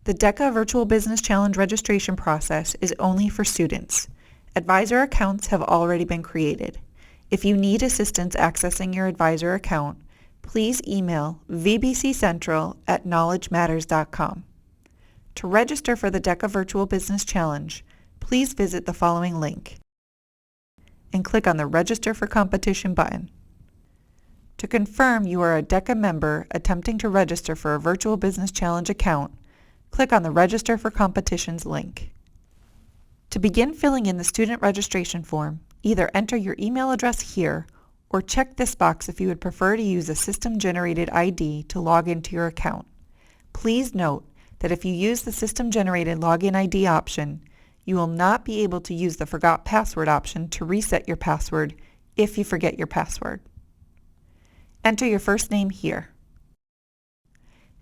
The DECA Virtual Business Challenge registration process is only for students. Advisor accounts have already been created. If you need assistance accessing your advisor account, please email vbccentral@knowledgematters.com. To register for the DECA Virtual Business Challenge, please visit the following link and click on the Register for Competition button. To confirm you are a DECA member attempting to register for a Virtual Business Challenge account, click on the Register for Competitions link. To begin filling in the student registration form, either enter your email address here or check this box if you would prefer to use a system-generated ID to log into your account. Please note that if you use the system-generated login ID option, you will not be able to use the Forgot Password option to reset your password if you forget your password. Enter your first name here.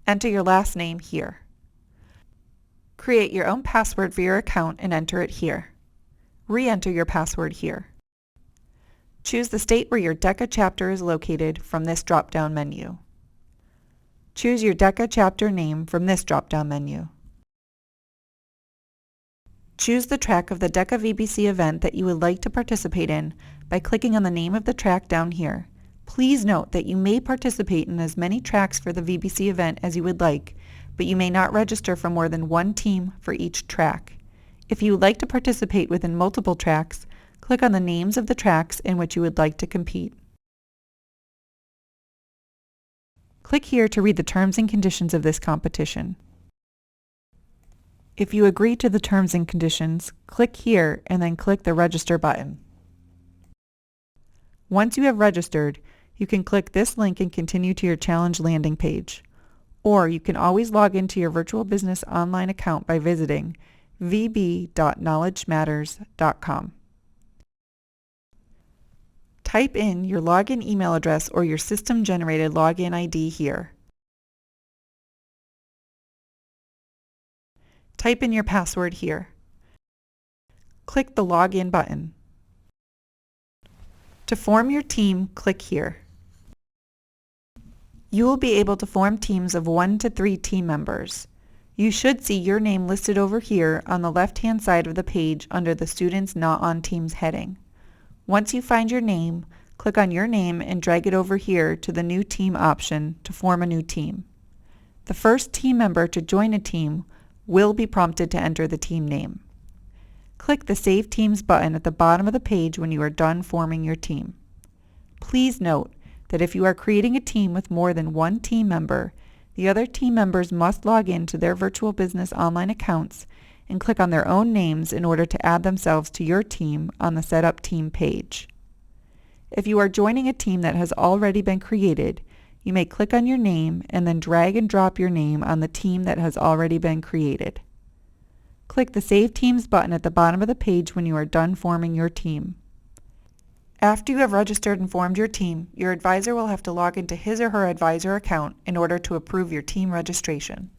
Enter your last name here. Create your own password for your account and enter it here. Re-enter your password here. Choose the state where your DECA chapter is located from this drop-down menu. Choose your DECA chapter name from this drop-down menu. Choose the track of the DECA VBC event that you would like to participate in by clicking on the name of the track down here. Please note that you may participate in as many tracks for the VBC event as you would like, but you may not register for more than one team for each track. If you would like to participate within multiple tracks, click on the names of the tracks in which you would like to compete. Click here to read the terms and conditions of this competition. If you agree to the terms and conditions, click here and then click the Register button. Once you have registered, you can click this link and continue to your challenge landing page. Or you can always log into your Virtual Business online account by visiting vb.knowledgematters.com. Type in your login email address or your system-generated login ID here. Type in your password here. Click the Login button. To form your team, click here. You will be able to form teams of 1 to 3 team members. You should see your name listed over here on the left-hand side of the page under the Students Not on Teams heading. Once you find your name, click on your name and drag it over here to the New Team option to form a new team. The first team member to join a team will be prompted to enter the team name. Click the Save Teams button at the bottom of the page when you are done forming your team. Please note that if you are creating a team with more than one team member, the other team members must log in to their Virtual Business online accounts and click on their own names in order to add themselves to your team on the Setup Team page. If you are joining a team that has already been created, you may click on your name and then drag and drop your name on the team that has already been created. Click the Save Teams button at the bottom of the page when you are done forming your team. After you have registered and formed your team, your advisor will have to log into his or her advisor account in order to approve your team registration.